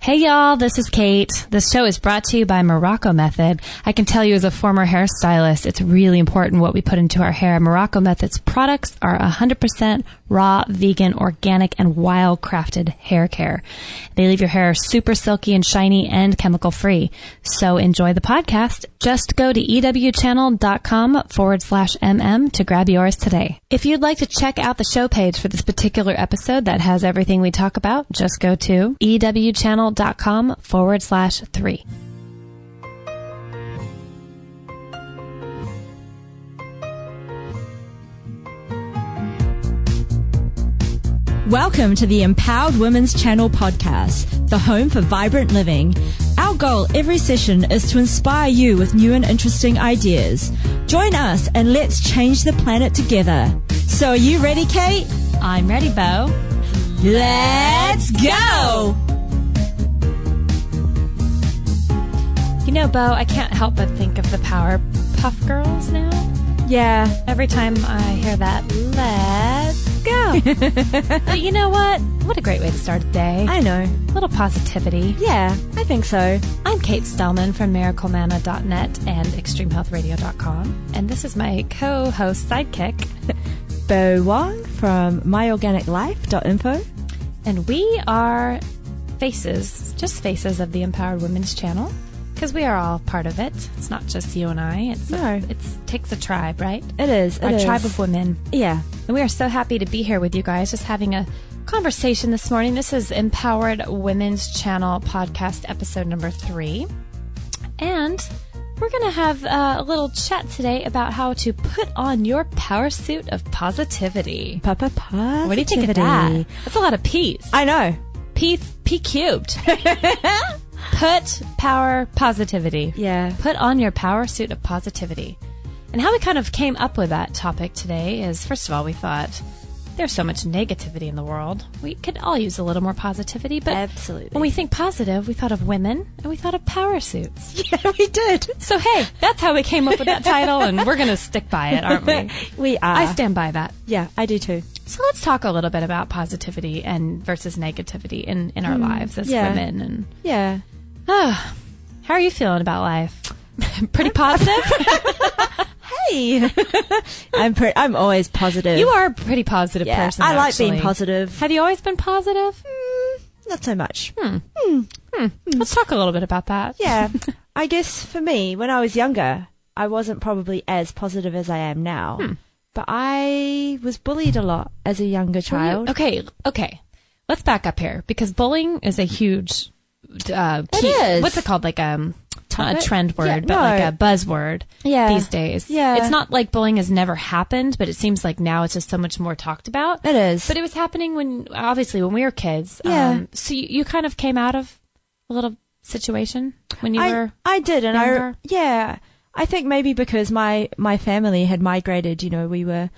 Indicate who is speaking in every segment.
Speaker 1: Hey y'all, this is Kate. This show is brought to you by Morocco Method. I can tell you as a former hairstylist, it's really important what we put into our hair. Morocco Method's products are 100% raw, vegan, organic, and wild-crafted hair care. They leave your hair super silky and shiny and chemical-free. So enjoy the podcast. Just go to ewchannel.com/mm to grab yours today. If you'd like to check out the show page for this particular episode that has everything we talk about, just go to ewchannel.com/3.
Speaker 2: Welcome to the Empowered Women's Channel podcast, the home for vibrant living. Our goal every session is to inspire you with new and interesting ideas. Join us and let's change the planet together. So are you ready, Kate?
Speaker 1: I'm ready, Bo.
Speaker 2: Let's go!
Speaker 1: You know, Bo, I can't help but think of the Powerpuff Girls now.
Speaker 2: Yeah.
Speaker 1: Every time I hear that, let's go. But you know what? What a great way to start a day.
Speaker 2: I know.
Speaker 1: A little positivity.
Speaker 2: Yeah, I think so.
Speaker 1: I'm Kate Stellman from miraclemana.net and extremehealthradio.com. And this is my co-host sidekick,
Speaker 2: Bo Wong from myorganiclife.info.
Speaker 1: And we are faces, just faces of the Empowered Women's Channel. Because we are all part of it. It's not just you and I. It takes a tribe, right?
Speaker 2: It is.
Speaker 1: Our tribe of women.
Speaker 2: Yeah.
Speaker 1: And we are so happy to be here with you guys, just having a conversation this morning. This is Empowered Women's Channel podcast episode number 3. And we're going to have a little chat today about how to put on your power suit of positivity.
Speaker 2: Positivity.
Speaker 1: What do you think of that? That's a lot of P's.
Speaker 2: I know.
Speaker 1: P cubed. Put power positivity.
Speaker 2: Yeah.
Speaker 1: Put on your power suit of positivity. And how we kind of came up with that topic today is, first of all, we thought there's so much negativity in the world. We could all use a little more positivity. But
Speaker 2: absolutely.
Speaker 1: When we think positive, we thought of women and we thought of power suits.
Speaker 2: Yeah, we did.
Speaker 1: So, hey, that's how we came up with that title, and we're going to stick by it, aren't we?
Speaker 2: We are.
Speaker 1: I stand by that.
Speaker 2: Yeah, I do too.
Speaker 1: So let's talk a little bit about positivity and versus negativity in our lives as women. And
Speaker 2: yeah.
Speaker 1: How are you feeling about life? Pretty positive?
Speaker 2: Hey. I'm always positive.
Speaker 1: You are a pretty positive person,
Speaker 2: I like
Speaker 1: actually.
Speaker 2: being positive.
Speaker 1: Have you always been positive?
Speaker 2: Not so much.
Speaker 1: Let's talk a little bit about that.
Speaker 2: Yeah. I guess for me, when I was younger, I wasn't probably as positive as I am now. But I was bullied a lot as a younger child.
Speaker 1: Okay. Let's back up here, because bullying is a huge key.
Speaker 2: It is.
Speaker 1: What's it called? Like not a trend word, but
Speaker 2: no.
Speaker 1: like a buzzword these days.
Speaker 2: Yeah.
Speaker 1: It's not like bullying has never happened, but it seems like now it's just so much more talked about.
Speaker 2: It is.
Speaker 1: But it was happening when we were kids.
Speaker 2: Yeah.
Speaker 1: So you kind of came out of a little situation when you were
Speaker 2: I did, and
Speaker 1: younger?
Speaker 2: I think maybe because my family had migrated, we were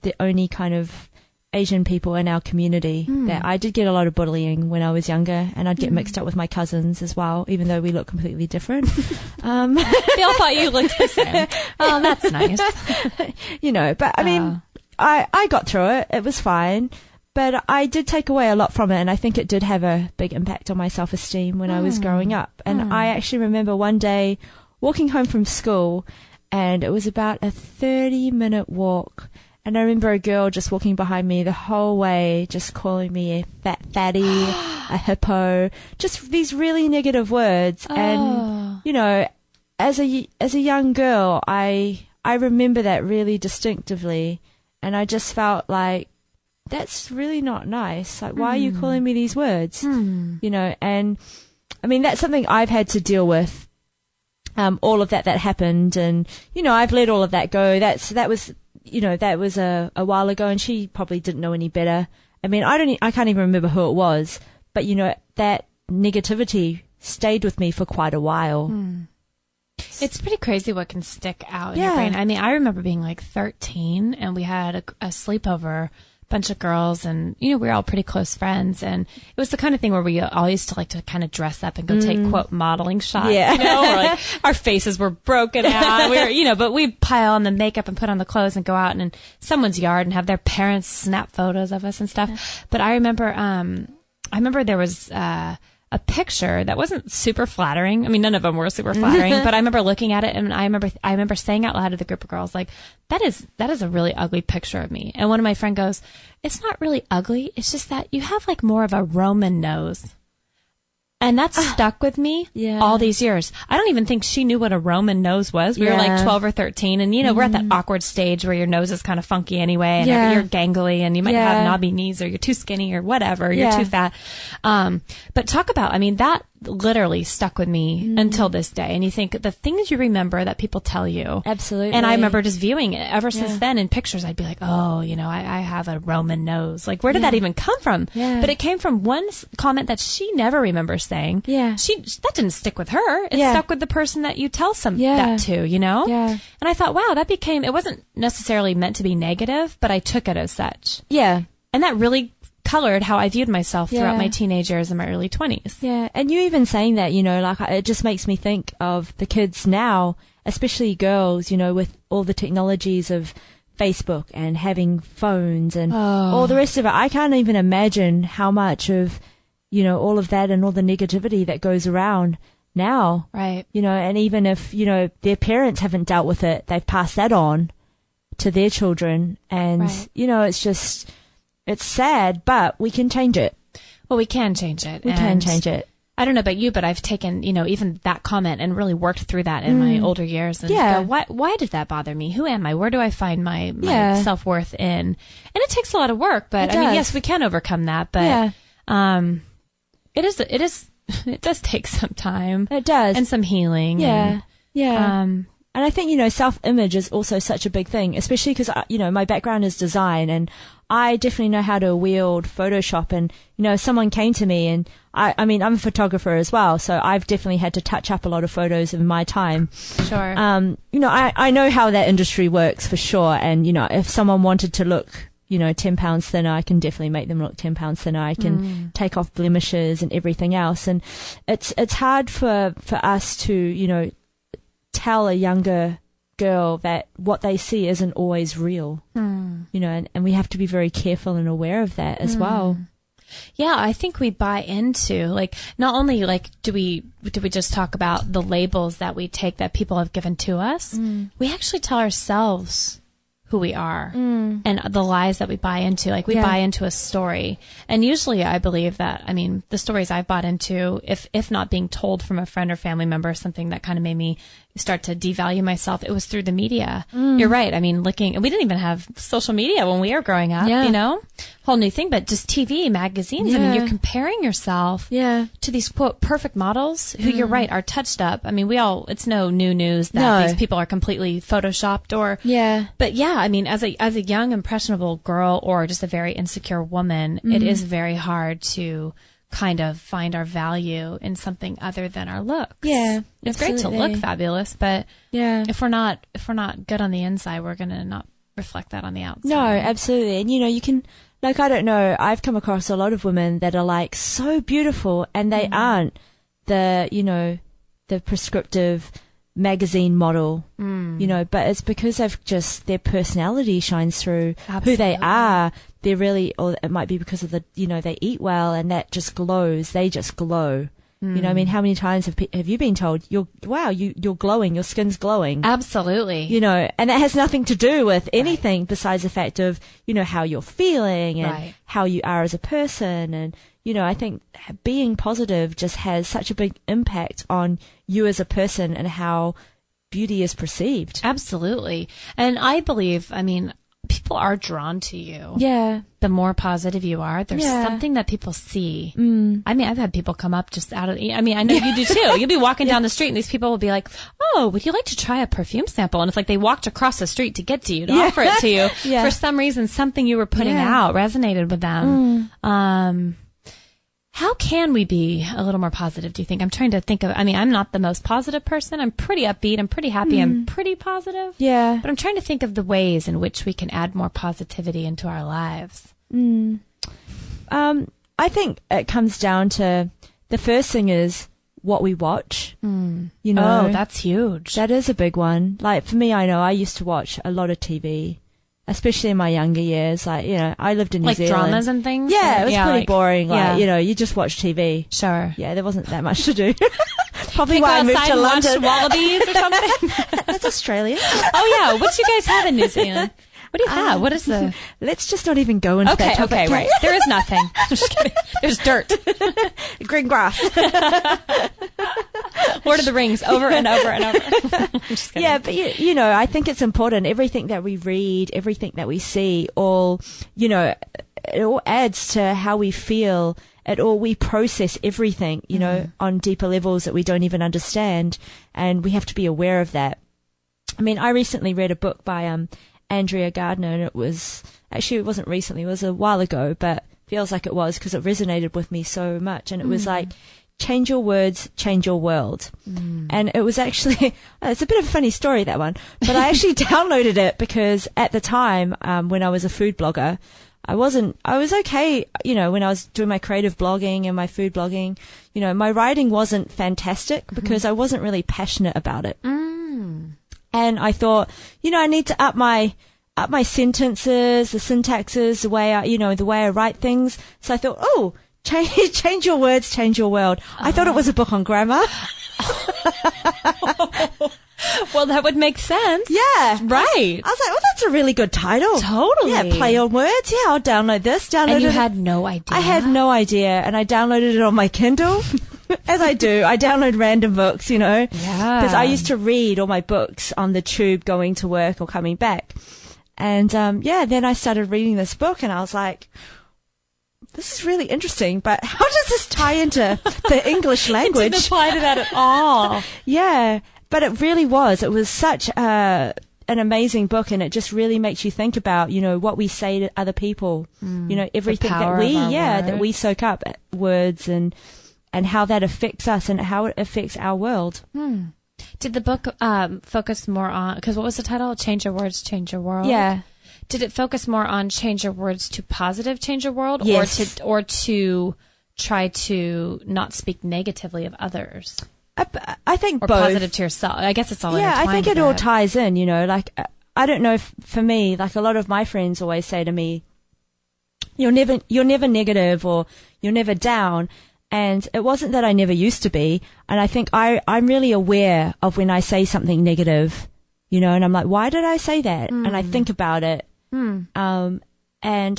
Speaker 2: the only kind of Asian people in our community, that I did get a lot of bullying when I was younger, and I'd get mixed up with my cousins as well, even though we look completely different.
Speaker 1: They all thought you looked the same. Oh, that's nice.
Speaker 2: But I mean, I got through it. It was fine. But I did take away a lot from it, and I think it did have a big impact on my self-esteem when I was growing up. And I actually remember one day walking home from school, and it was about a 30-minute walk. And I remember a girl just walking behind me the whole way, just calling me a fat fatty, a hippo, just these really negative words. And, as a young girl, I remember that really distinctively. And I just felt like, that's really not nice. Like, why are you calling me these words? And I mean, that's something I've had to deal with. All of that happened, and, I've let all of that go. That was a while ago, and she probably didn't know any better. I mean, I can't even remember who it was, but that negativity stayed with me for quite a while.
Speaker 1: It's pretty crazy what can stick out in your brain. I mean, I remember being like 13, and we had a sleepover, bunch of girls, and we were all pretty close friends, and it was the kind of thing where we all used to like to kind of dress up and go take quote modeling shots, or like our faces were broken out, and we were, but we'd pile on the makeup and put on the clothes and go out and in someone's yard and have their parents snap photos of us and stuff. But I remember there was a a picture that wasn't super flattering. I mean, none of them were super flattering, but I remember looking at it, and I remember saying out loud to the group of girls, like, that is a really ugly picture of me. And one of my friend goes, it's not really ugly. It's just that you have like more of a Roman nose. And that stuck with me all these years. I don't even think she knew what a Roman nose was. We were like 12 or 13. And, you know, we're at that awkward stage where your nose is kind of funky anyway. And you're gangly and you might have knobby knees, or you're too skinny or whatever. You're too fat. But talk about, I mean, that literally stuck with me until this day. And you think the things you remember that people tell you.
Speaker 2: Absolutely.
Speaker 1: And I remember just viewing it ever since then in pictures. I'd be like, oh, you know, I have a Roman nose. Like, where did that even come from? But it came from one comment that she never remembers saying. That didn't stick with her. It stuck with the person that you tell that to, you know? And I thought, wow, it wasn't necessarily meant to be negative, but I took it as such. And that really colored how I viewed myself throughout my teenage years and my early 20s.
Speaker 2: Yeah, and you even saying that, you know, like, it just makes me think of the kids now, especially girls, you know, with all the technologies of Facebook and having phones and all the rest of it. I can't even imagine how much of, you know, all of that and all the negativity that goes around now.
Speaker 1: Right.
Speaker 2: You know, and even if, you know, their parents haven't dealt with it, they've passed that on to their children. And, you know, it's sad, but we can change it.
Speaker 1: Well, we can change it.
Speaker 2: We can change it.
Speaker 1: I don't know about you, but I've taken, you know, even that comment and really worked through that in my older years. And go, why did that bother me? Who am I? Where do I find my self-worth in? And it takes a lot of work, but I mean, yes, we can overcome that, but it does take some time.
Speaker 2: It does.
Speaker 1: And some healing.
Speaker 2: And I think, you know, self-image is also such a big thing, especially because, you know, my background is design, and I definitely know how to wield Photoshop. And, you know, if someone came to me, and I mean, I'm a photographer as well, so I've definitely had to touch up a lot of photos in my time.
Speaker 1: Sure.
Speaker 2: You know, I know how that industry works for sure. And, you know, if someone wanted to look, you know, 10 pounds thinner, I can definitely make them look 10 pounds thinner. I can take off blemishes and everything else. And it's hard for us to, you know, tell a younger girl that what they see isn't always real, you know, and we have to be very careful and aware of that as well.
Speaker 1: Yeah, I think we buy into, like, not only like do we just talk about the labels that we take that people have given to us, we actually tell ourselves who we are and the lies that we buy into. Like, we buy into a story. And usually I believe that, I mean, the stories I've bought into, if not being told from a friend or family member, something that kind of made me start to devalue myself, it was through the media. You're right. I mean, we didn't even have social media when we were growing up, you know, whole new thing, but just TV, magazines. I mean, you're comparing yourself to these, quote, perfect models who, you're right, are touched up. I mean, it's no new news that these people are completely photoshopped but I mean, as a young, impressionable girl, or just a very insecure woman, it is very hard to kind of find our value in something other than our looks. It's great to look fabulous, but if we're not good on the inside, we're going to not reflect that on the outside.
Speaker 2: No, absolutely. And, you know, you can, like, I don't know, I've come across a lot of women that are like so beautiful, and they aren't the, you know, the prescriptive magazine model, you know, but it's because their personality shines through. Who they are. They're really, or it might be because of you know, they eat well, and that just glows. They just glow. You know, I mean, how many times have you been told, you're glowing, your skin's glowing?
Speaker 1: Absolutely.
Speaker 2: You know, and that has nothing to do with anything besides the fact of, you know, how you're feeling and how you are as a person. And, you know, I think being positive just has such a big impact on you as a person and how beauty is perceived.
Speaker 1: Absolutely. And I believe, I mean, people are drawn to you. The more positive you are, there's something that people see. I mean, I've had people come up just out of, I mean, I know you do too. You'll be walking down the street and these people will be like, oh, would you like to try a perfume sample? And it's like they walked across the street to get to you, to offer it to you. For some reason, something you were putting out resonated with them. How can we be a little more positive, do you think? I'm trying to think of, I mean, I'm not the most positive person. I'm pretty upbeat. I'm pretty happy. I'm pretty positive. But I'm trying to think of the ways in which we can add more positivity into our lives.
Speaker 2: I think it comes down to, the first thing is what we watch. You know,
Speaker 1: that's huge.
Speaker 2: That is a big one. Like, for me, I know I used to watch a lot of TV. especially in my younger years. Like, you know, I lived in New Zealand.
Speaker 1: Like dramas and things?
Speaker 2: Yeah, it was pretty boring. Like,
Speaker 1: yeah.
Speaker 2: you know, you just watch TV.
Speaker 1: Sure.
Speaker 2: Yeah, there wasn't that much to do. Probably
Speaker 1: Go
Speaker 2: why I moved
Speaker 1: outside
Speaker 2: to
Speaker 1: and
Speaker 2: London.
Speaker 1: watch wallabies or something?
Speaker 2: That's Australia.
Speaker 1: Oh, yeah. What do you guys have in New Zealand? What do you have? What is the...
Speaker 2: Let's just not even go into that topic.
Speaker 1: Okay, right. There is nothing. I'm just kidding. There's dirt.
Speaker 2: Green grass.
Speaker 1: Lord of the Rings, over and over and over. I'm just kidding.
Speaker 2: Yeah, but you know, I think it's important. Everything that we read, everything that we see, all, you know, it all adds to how we feel. We process everything, you know, on deeper levels that we don't even understand. And we have to be aware of that. I mean, I recently read a book by, Andrea Gardner, and it wasn't recently, it was a while ago, but feels like it was because it resonated with me so much. And it was like, change your words, change your world. And it was actually, it's a bit of a funny story, that one, but I actually downloaded it because at the time, when I was a food blogger, I was okay, you know, when I was doing my creative blogging and my food blogging, you know, my writing wasn't fantastic because I wasn't really passionate about it. And I thought, you know, I need to up my sentences, the syntaxes, the way I write things. So I thought, change your words, change your world. I thought it was a book on grammar.
Speaker 1: Well, that would make sense.
Speaker 2: Yeah.
Speaker 1: Right.
Speaker 2: I was like, that's a really good title.
Speaker 1: Totally.
Speaker 2: Yeah, play on words. Yeah, I'll download this.
Speaker 1: And you had no idea.
Speaker 2: I had no idea, and I downloaded it on my Kindle. As I do, I download random books, you know.
Speaker 1: Yeah.
Speaker 2: Because I used to read all my books on the tube going to work or coming back. And, then I started reading this book, and I was like, this is really interesting, but how does this tie into the English language?
Speaker 1: It didn't apply to that at all.
Speaker 2: Yeah, but it really was. It was such an amazing book, and it just really makes you think about, you know, what we say to other people, you know, everything that we soak up, words and how that affects us and how it affects our world.
Speaker 1: Did the book focus more on, because what was the title? Change Your Words, Change Your World?
Speaker 2: Yeah.
Speaker 1: Did it focus more on change your words to positive change your world?
Speaker 2: Yes.
Speaker 1: Or to try to not speak negatively of others?
Speaker 2: I think
Speaker 1: or
Speaker 2: both. Or
Speaker 1: positive to yourself. I guess it's all
Speaker 2: intertwined.
Speaker 1: Yeah,
Speaker 2: I think it all ties in, you know, like, I don't know if, for me, like a lot of my friends always say to me, you're never negative or you're never down. And it wasn't that I never used to be. And I think I'm really aware of when I say something negative, you know, and I'm like, why did I say that? And I think about it. And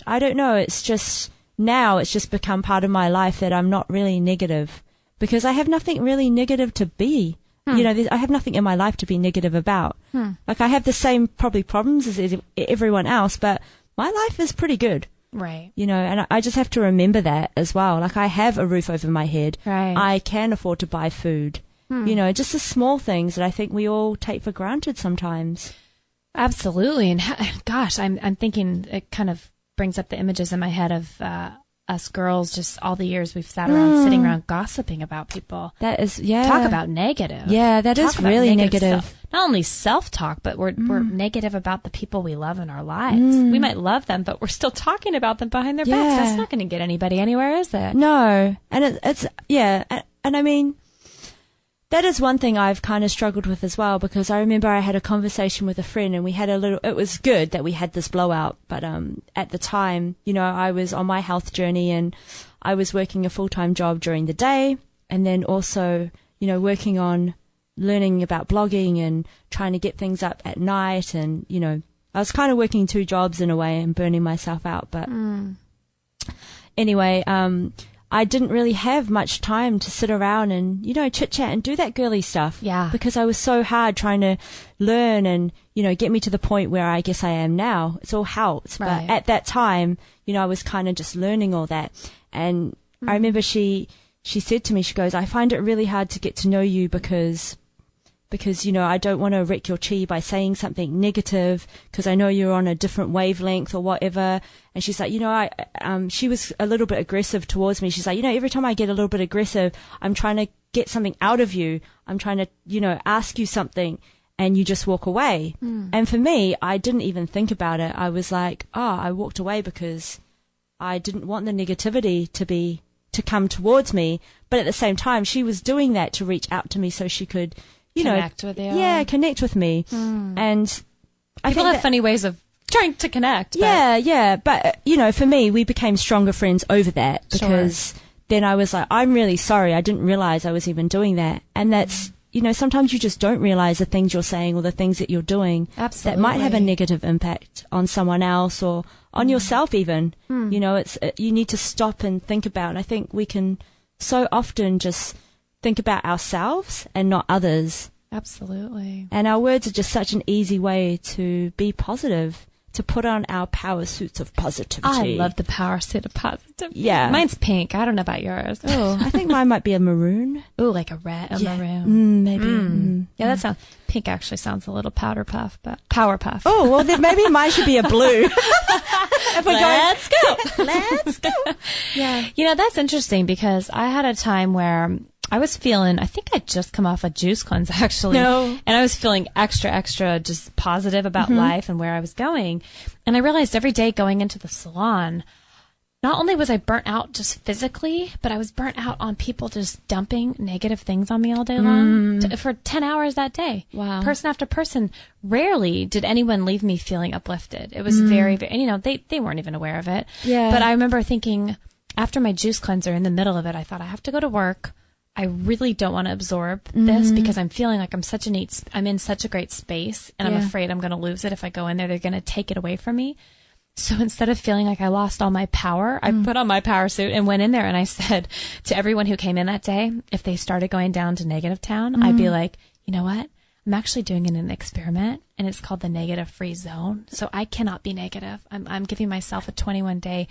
Speaker 2: I don't know, it's just become part of my life that I'm not really negative because I have nothing really negative to be. You know, I have nothing in my life to be negative about. Like I have the same probably problems as everyone else, but my life is pretty good.
Speaker 1: Right.
Speaker 2: You know, and I just have to remember that as well. Like I have a roof over my head.
Speaker 1: Right.
Speaker 2: I can afford to buy food. You know, just the small things that I think we all take for granted sometimes.
Speaker 1: Absolutely. And gosh, I'm thinking it kind of brings up the images in my head of us girls, just all the years we've sat around, sitting around gossiping about people.
Speaker 2: That is, yeah.
Speaker 1: Talk about negative.
Speaker 2: Yeah, that is really negative.
Speaker 1: Not only self-talk, but we're negative about the people we love in our lives. We might love them, but we're still talking about them behind their backs. That's not going to get anybody anywhere, is it?
Speaker 2: No. And it's and I mean, that is one thing I've kind of struggled with as well, because I remember I had a conversation with a friend and we had it was good that we had this blowout, but at the time, you know, I was on my health journey and I was working a full-time job during the day and then also, you know, working on learning about blogging and trying to get things up at night, and, you know, I was kind of working two jobs in a way and burning myself out, but anyway, I didn't really have much time to sit around and, you know, chit chat and do that girly stuff.
Speaker 1: Yeah.
Speaker 2: Because I was so hard trying to learn and, you know, get me to the point where I guess I am now. It's all helped.
Speaker 1: Right.
Speaker 2: But at that time, you know, I was kind of just learning all that. And I remember she said to me, she goes, I find it really hard to get to know you because, you know, I don't want to wreck your chi by saying something negative because I know you're on a different wavelength or whatever. And she's like, you know, she was a little bit aggressive towards me. She's like, you know, every time I get a little bit aggressive, I'm trying to get something out of you. I'm trying to, you know, ask you something and you just walk away. And for me, I didn't even think about it. I was like, I walked away because I didn't want the negativity to come towards me. But at the same time, she was doing that to reach out to me so she could, you
Speaker 1: connect with you.
Speaker 2: Yeah, connect with me. And
Speaker 1: people have funny ways of trying to connect.
Speaker 2: But. Yeah. But, for me, we became stronger friends over that because then I was like, I'm really sorry. I didn't realize I was even doing that. And that's, sometimes you just don't realize the things you're saying or the things that you're doing that might have a negative impact on someone else or on yourself even. You need to stop and think about. And I think we can so often just think about ourselves and not others.
Speaker 1: Absolutely.
Speaker 2: And our words are just such an easy way to be positive, to put on our power suits of positivity.
Speaker 1: I love the power suit of positivity.
Speaker 2: Yeah.
Speaker 1: Mine's pink. I don't know about yours.
Speaker 2: Oh, I think mine might be a maroon.
Speaker 1: Oh, like a maroon.
Speaker 2: Maybe.
Speaker 1: Yeah, that sounds, pink actually sounds a little powder puff, but power puff.
Speaker 2: Oh, well then maybe mine should be a blue.
Speaker 1: Let's go.
Speaker 2: Let's go.
Speaker 1: Yeah. That's interesting because I had a time where I was feeling, I think I'd just come off a juice cleanse actually.
Speaker 2: No.
Speaker 1: And I was feeling extra just positive about life and where I was going. And I realized every day going into the salon, not only was I burnt out just physically, but I was burnt out on people just dumping negative things on me all day long for 10 hours that day.
Speaker 2: Wow.
Speaker 1: Person after person. Rarely did anyone leave me feeling uplifted. It was very, very, and they weren't even aware of it.
Speaker 2: Yeah.
Speaker 1: But I remember thinking after my juice cleanser in the middle of it, I thought I have to go to work. I really don't want to absorb this because I'm feeling like I'm in such a great space and I'm afraid I'm going to lose it. If I go in there, they're going to take it away from me. So instead of feeling like I lost all my power, I put on my power suit and went in there and I said to everyone who came in that day, if they started going down to negative town, I'd be like, you know what? I'm actually doing an experiment and it's called the negative free zone. So I cannot be negative. I'm giving myself a 21-day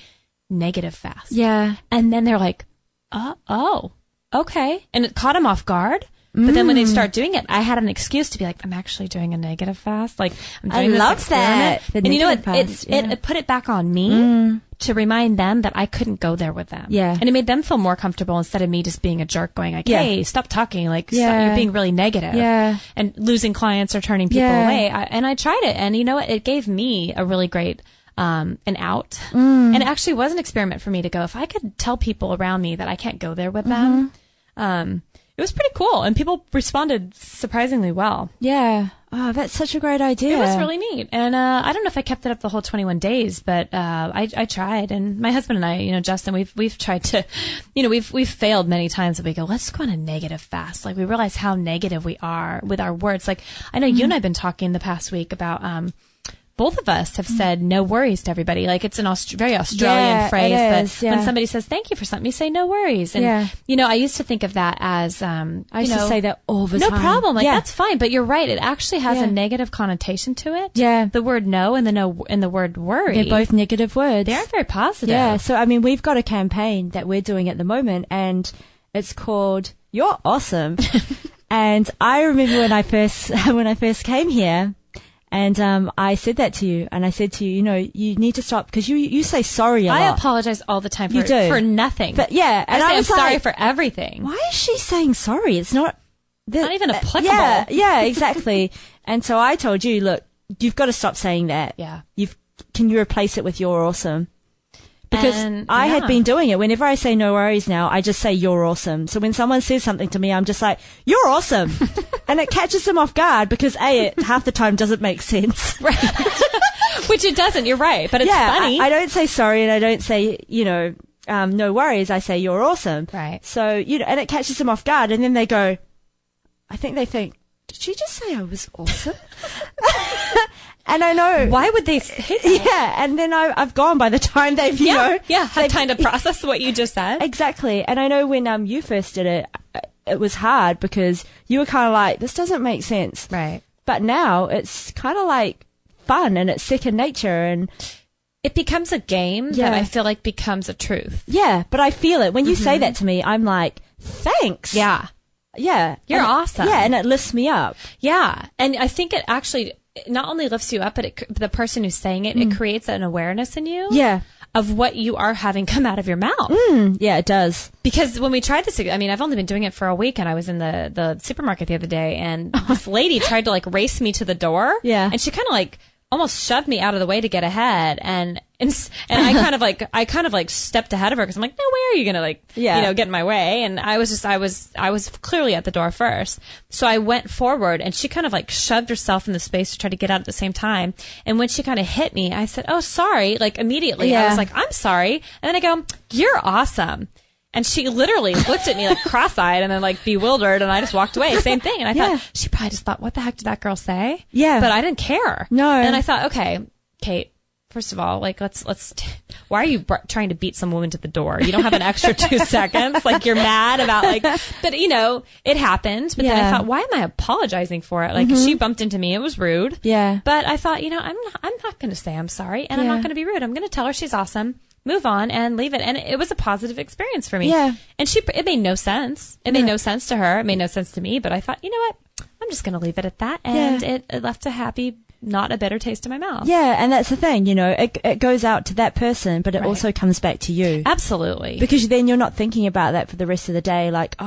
Speaker 1: negative fast.
Speaker 2: Yeah.
Speaker 1: And then they're like, oh. Okay. And it caught him off guard. But then when they start doing it, I had an excuse to be like, I'm actually doing a negative fast. Like, I'm doing this experiment.
Speaker 2: That.
Speaker 1: And you know what? It put it back on me to remind them that I couldn't go there with them.
Speaker 2: Yeah.
Speaker 1: And it made them feel more comfortable instead of me just being a jerk going like, hey, stop talking. Like, you're being really negative.
Speaker 2: Yeah.
Speaker 1: And losing clients or turning people away. And I tried it. And you know what? It gave me a really great an out. And it actually was an experiment for me to go, if I could tell people around me that I can't go there with them, it was pretty cool, and people responded surprisingly well.
Speaker 2: Yeah. Oh, that's such a great idea.
Speaker 1: It was really neat. And I don't know if I kept it up the whole 21 days, but I tried. And my husband and I, Justin, we've tried to, we've failed many times. That we go, let's go on a negative fast. Like, we realize how negative we are with our words. Like, I know you and I have been talking the past week about both of us have said no worries to everybody. Like, it's an very Australian phrase, but when somebody says thank you for something, you say no worries. And, I used to think of that as,
Speaker 2: I used to say that all the time.
Speaker 1: No problem. Like, that's fine. But you're right. It actually has a negative connotation to it.
Speaker 2: Yeah.
Speaker 1: The word no and the word worry.
Speaker 2: They're both negative words.
Speaker 1: They aren't very positive.
Speaker 2: Yeah. So, I mean, we've got a campaign that we're doing at the moment, and it's called You're Awesome. And I remember when I first came here, and I said that to you, and I said to you, you need to stop, because you say sorry a lot.
Speaker 1: I apologize all the time for nothing.
Speaker 2: But yeah, and
Speaker 1: I was like, sorry for everything.
Speaker 2: Why is she saying sorry? It's not
Speaker 1: even applicable.
Speaker 2: Yeah, exactly. And so I told you, look, you've got to stop saying that.
Speaker 1: Yeah.
Speaker 2: Can you replace it with you're awesome? Because I had been doing it. Whenever I say no worries now, I just say you're awesome. So when someone says something to me, I'm just like, you're awesome. And it catches them off guard because it half the time doesn't make sense.
Speaker 1: Right. Which it doesn't. You're right. But it's funny.
Speaker 2: I don't say sorry, and I don't say, no worries. I say you're awesome.
Speaker 1: Right.
Speaker 2: So, and it catches them off guard. And then they go, I think they think, did she just say I was awesome? And I know.
Speaker 1: Why would they say that?
Speaker 2: Yeah, and then I've gone by the time they've,
Speaker 1: had time to process what you just said.
Speaker 2: Exactly. And I know when you first did it, it was hard because you were kind of like, this doesn't make sense.
Speaker 1: Right.
Speaker 2: But now it's kind of like fun and it's second nature, and
Speaker 1: it becomes a game that I feel like becomes a truth.
Speaker 2: Yeah, but I feel it. When you say that to me, I'm like, thanks.
Speaker 1: Yeah.
Speaker 2: Yeah.
Speaker 1: You're awesome.
Speaker 2: Yeah, and it lifts me up.
Speaker 1: Yeah. And I think it actually not only lifts you up, but the person who's saying it, it creates an awareness in you.
Speaker 2: Yeah.
Speaker 1: Of what you are having come out of your mouth.
Speaker 2: Yeah, it does.
Speaker 1: Because when we tried this, I mean, I've only been doing it for a week, and I was in the supermarket the other day, and this lady tried to race me to the door.
Speaker 2: Yeah.
Speaker 1: And she kind of almost shoved me out of the way to get ahead. And I kind of like stepped ahead of her because I'm like, no way are you going to like, get in my way. And I was clearly at the door first. So I went forward and she kind of like shoved herself in the space to try to get out at the same time. And when she kind of hit me, I said, oh, sorry. Like immediately I was like, I'm sorry. And then I go, you're awesome. And she literally looked at me like cross-eyed and then like bewildered, and I just walked away. Same thing. And I thought, she probably just thought, what the heck did that girl say? Yeah. But I didn't care.
Speaker 2: No.
Speaker 1: And I thought, okay, Kate, first of all, like, let's, why are you trying to beat some woman to the door? You don't have an extra 2 seconds. Like, you're mad about like, but it happened. But then I thought, why am I apologizing for it? Like, she bumped into me. It was rude. Yeah. But I thought, I'm not going to say I'm sorry, and I'm not going to be rude. I'm going to tell her she's awesome. Move on and leave it. And it was a positive experience for me. Yeah. And it made no sense. It made no sense to her. It made no sense to me. But I thought, you know what? I'm just going to leave it at that. And it left a happy, not a bitter taste in my mouth. Yeah. And that's the thing, it goes out to that person, but it also comes back to you. Absolutely. Because then you're not thinking about that for the rest of the day. Like,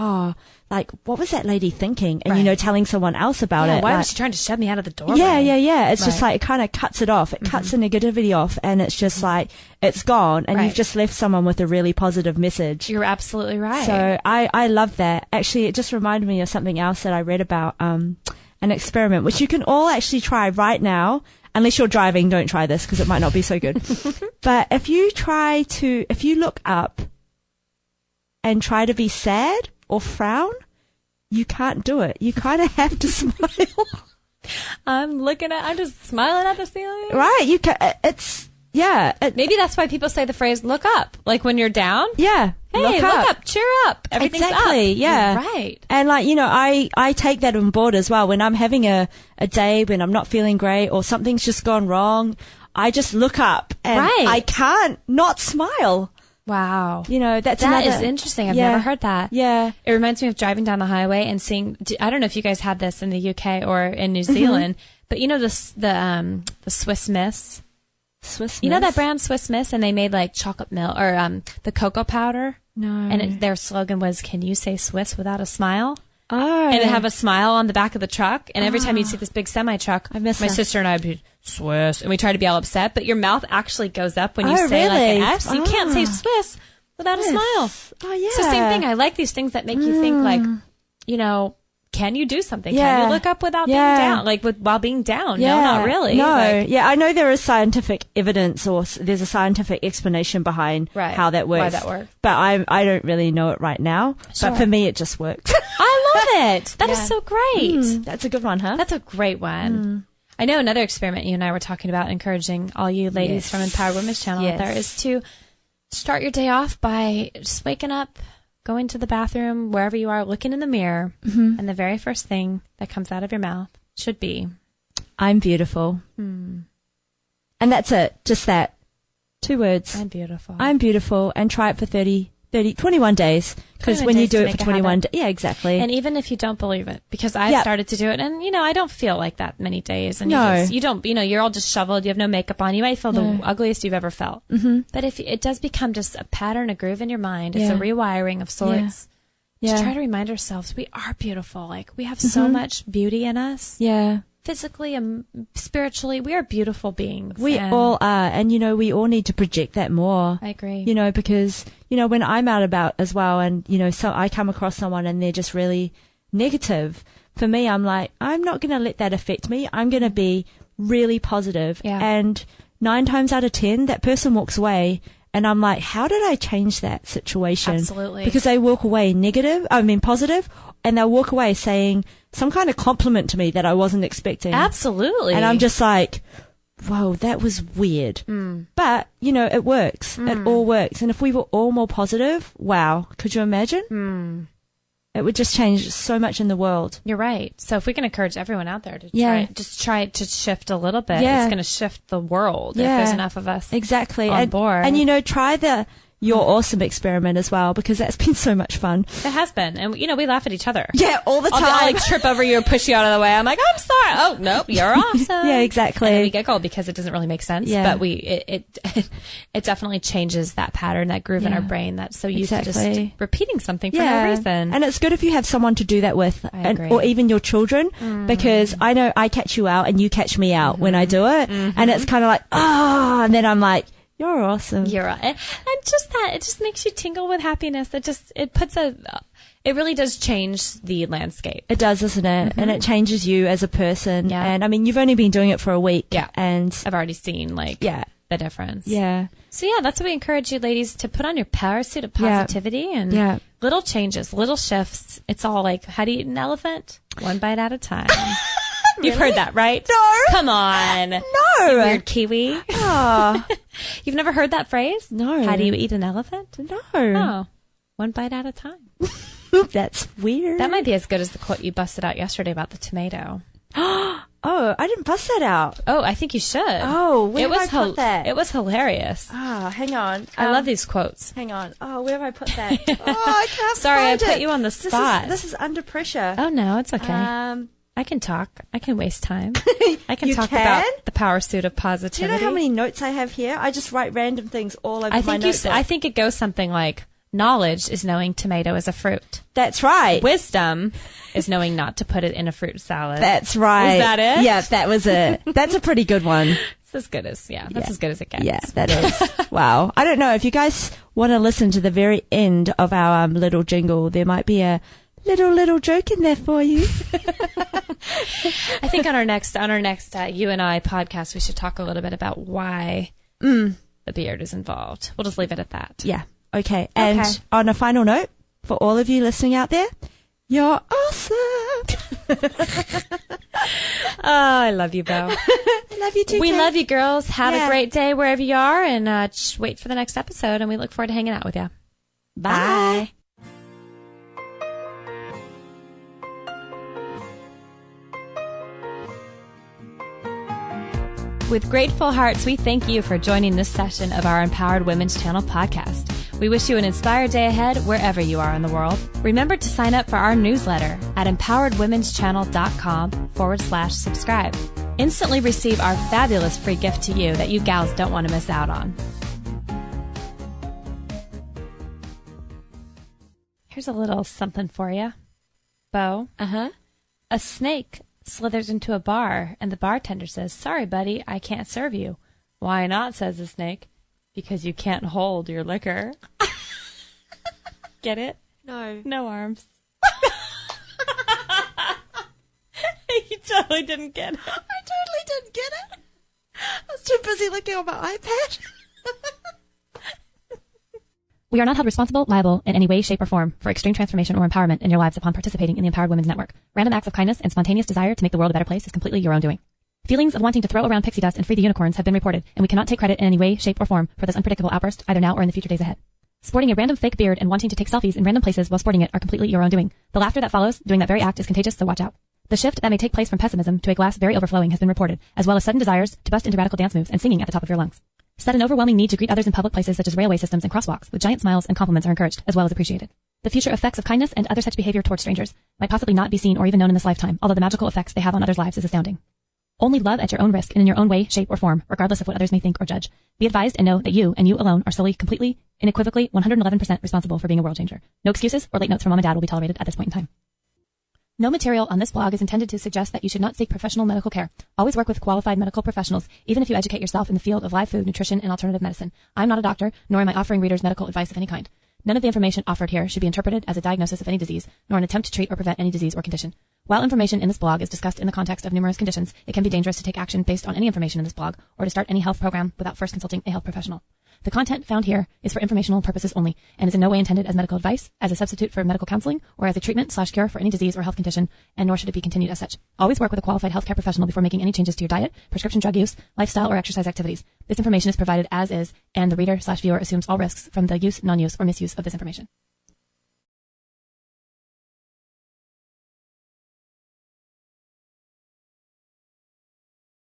Speaker 1: like, what was that lady thinking? And, telling someone else about it. Why was she trying to shove me out of the doorway? Yeah. It's just like, it kind of cuts it off. It cuts the negativity off, and it's just like, it's gone, and you've just left someone with a really positive message. You're absolutely right. So I love that. Actually, it just reminded me of something else that I read about, an experiment, which you can all actually try right now. Unless you're driving, don't try this because it might not be so good. But if you look up and try to be sad or frown, you can't do it. You kind of have to smile. I'm just smiling at the ceiling. Right. Maybe that's why people say the phrase, look up. Like when you're down. Yeah. Hey, look up. Cheer up. Everything's exactly, up. Yeah. You're right. And like, I take that on board as well. When I'm having a day when I'm not feeling great or something's just gone wrong, I just look up and I can't not smile. Wow. That is interesting. I've never heard that. Yeah. It reminds me of driving down the highway and seeing, I don't know if you guys had this in the UK or in New Zealand, but the Swiss Miss. Swiss Miss? You know that brand Swiss Miss, and they made like chocolate milk or the cocoa powder? No. And their slogan was, can you say Swiss without a smile? Oh. And they have a smile on the back of the truck. And every time you see this big semi truck, my sister and I would be Swiss, and we try to be all upset, but your mouth actually goes up when you say like an S. You can't say Swiss without a smile. Oh, yeah. So same thing. I like these things that make you think like, can you do something? Yeah. Can you look up without being down? Like while being down? Yeah. No, not really. No. I know there is scientific evidence or there's a scientific explanation behind how that works. Why that works. But I don't really know it right now. Sure. But for me, it just works. I love it. That is so great. That's a good one, huh? That's a great one. I know another experiment you and I were talking about, encouraging all you ladies from Empowered Women's Channel out there, is to start your day off by just waking up, going to the bathroom, wherever you are, looking in the mirror, and the very first thing that comes out of your mouth should be, I'm beautiful. And that's it. Just that. 2 words. I'm beautiful. I'm beautiful. And try it for 21 days. Because when you do it for 21 days. Yeah, exactly. And even if you don't believe it, because I started to do it, and, I don't feel like that many days. And you don't, you're all disheveled. You have no makeup on. You might feel the ugliest you've ever felt. But if it does become just a pattern, a groove in your mind, it's a rewiring of sorts. To try to remind ourselves we are beautiful. Like, we have so much beauty in us. Yeah. Physically and spiritually, we are beautiful beings. We all are. And, we all need to project that more. I agree. Because, when I'm out about as well and, so I come across someone and they're just really negative, for me, I'm like, I'm not going to let that affect me. I'm going to be really positive. Yeah. And 9 times out of 10, that person walks away and I'm like, how did I change that situation? Absolutely. Because they walk away positive, and they'll walk away saying some kind of compliment to me that I wasn't expecting. Absolutely. And I'm just like, whoa, that was weird. But, it works. It all works. And if we were all more positive, wow, could you imagine? It would just change so much in the world. You're right. So if we can encourage everyone out there to try to shift a little bit, it's going to shift the world if there's enough of us on board. And, try
Speaker 2: your awesome experiment as well, because that's been so much fun.
Speaker 1: It has been. And, we laugh at each other.
Speaker 2: Yeah, all the time.
Speaker 1: I'll like trip over you or push you out of the way. I'm like, I'm sorry. Oh, nope, you're awesome.
Speaker 2: Yeah, exactly.
Speaker 1: And then we giggle because it doesn't really make sense. Yeah. But it definitely changes that pattern, that groove in our brain that's so used to just repeating something for no reason.
Speaker 2: And it's good if you have someone to do that with, or even your children, because I know I catch you out and you catch me out when I do it. And it's kind of like, and then I'm like, you're awesome.
Speaker 1: You're right. And just that, it just makes you tingle with happiness. It really does change the landscape.
Speaker 2: It does, doesn't it? And it changes you as a person. Yeah. And I mean, you've only been doing it for a week.
Speaker 1: Yeah.
Speaker 2: And
Speaker 1: I've already seen the difference.
Speaker 2: Yeah.
Speaker 1: So that's what we encourage you ladies to put on your power suit of positivity and little changes, little shifts. It's all like, how do you eat an elephant? One bite at a time. Really? You've heard that, right?
Speaker 2: No.
Speaker 1: Come on.
Speaker 2: No.
Speaker 1: You weird Kiwi.
Speaker 2: Oh.
Speaker 1: You've never heard that phrase?
Speaker 2: No.
Speaker 1: How do you eat an elephant?
Speaker 2: No.
Speaker 1: Oh. One bite at a time.
Speaker 2: That's weird.
Speaker 1: That might be as good as the quote you busted out yesterday about the tomato.
Speaker 2: Oh, I didn't bust that out.
Speaker 1: Oh, I think you should.
Speaker 2: Oh, where did I put that?
Speaker 1: It was hilarious.
Speaker 2: Oh, hang on.
Speaker 1: I love these quotes.
Speaker 2: Hang on. Oh, where have I put that? I can't
Speaker 1: Sorry,
Speaker 2: find
Speaker 1: I put you on the spot.
Speaker 2: This is under pressure.
Speaker 1: Oh, no, it's okay. I can talk. I can waste time. I can talk
Speaker 2: can?
Speaker 1: about the power suit of positivity.
Speaker 2: Do you know how many notes I have here? I just write random things all over my notebook.
Speaker 1: I think it goes something like, knowledge is knowing tomato is a fruit.
Speaker 2: That's right.
Speaker 1: Wisdom is knowing not to put it in a fruit salad.
Speaker 2: That's right.
Speaker 1: Is that it?
Speaker 2: Yeah, that was it. That's a pretty good one.
Speaker 1: It's as good as, as good as it gets.
Speaker 2: Yeah, that is. Wow. I don't know. If you guys want to listen to the very end of our little jingle, there might be a little joke in there for you.
Speaker 1: I think on our next You and I podcast, we should talk a little bit about why the beard is involved. We'll just leave it at that.
Speaker 2: Yeah. Okay. And on a final note, for all of you listening out there, you're awesome.
Speaker 1: Oh, I love you, Bo.
Speaker 2: I love you too.
Speaker 1: We love you, girls. Have a great day wherever you are, and wait for the next episode, and we look forward to hanging out with you. Bye. With grateful hearts, we thank you for joining this session of our Empowered Women's Channel podcast. We wish you an inspired day ahead wherever you are in the world. Remember to sign up for our newsletter at empoweredwomenschannel.com/subscribe. Instantly receive our fabulous free gift to you that you gals don't want to miss out on. Here's a little something for you, Bo. A snake slithers into a bar, and the bartender says, "Sorry, buddy, I can't serve you." "Why not?" says the snake. "Because you can't hold your liquor." Get it?
Speaker 2: No.
Speaker 1: No arms. You totally didn't get it.
Speaker 2: I totally didn't get it. I was too busy looking on my iPad.
Speaker 1: We are not held responsible, liable, in any way, shape, or form for extreme transformation or empowerment in your lives upon participating in the Empowered Women's Network. Random acts of kindness and spontaneous desire to make the world a better place is completely your own doing. Feelings of wanting to throw around pixie dust and free the unicorns have been reported, and we cannot take credit in any way, shape, or form for this unpredictable outburst, either now or in the future days ahead. Sporting a random fake beard and wanting to take selfies in random places while sporting it are completely your own doing. The laughter that follows doing that very act is contagious, so watch out. The shift that may take place from pessimism to a glass very overflowing has been reported, as well as sudden desires to bust into radical dance moves and singing at the top of your lungs. Set an overwhelming need to greet others in public places such as railway systems and crosswalks with giant smiles and compliments are encouraged, as well as appreciated. The future effects of kindness and other such behavior towards strangers might possibly not be seen or even known in this lifetime, although the magical effects they have on others' lives is astounding. Only love at your own risk and in your own way, shape, or form, regardless of what others may think or judge. Be advised and know that you and you alone are solely, completely, unequivocally, 111% responsible for being a world changer. No excuses or late notes from mom and dad will be tolerated at this point in time. No material on this blog is intended to suggest that you should not seek professional medical care. Always work with qualified medical professionals, even if you educate yourself in the field of live food, nutrition, and alternative medicine. I'm not a doctor, nor am I offering readers medical advice of any kind. None of the information offered here should be interpreted as a diagnosis of any disease, nor an attempt to treat or prevent any disease or condition. While information in this blog is discussed in the context of numerous conditions, it can be dangerous to take action based on any information in this blog or to start any health program without first consulting a health professional. The content found here is for informational purposes only and is in no way intended as medical advice, as a substitute for medical counseling, or as a treatment/cure for any disease or health condition, and nor should it be continued as such. Always work with a qualified healthcare professional before making any changes to your diet, prescription drug use, lifestyle, or exercise activities. This information is provided as is, and the reader/viewer assumes all risks from the use, non-use, or misuse of this information.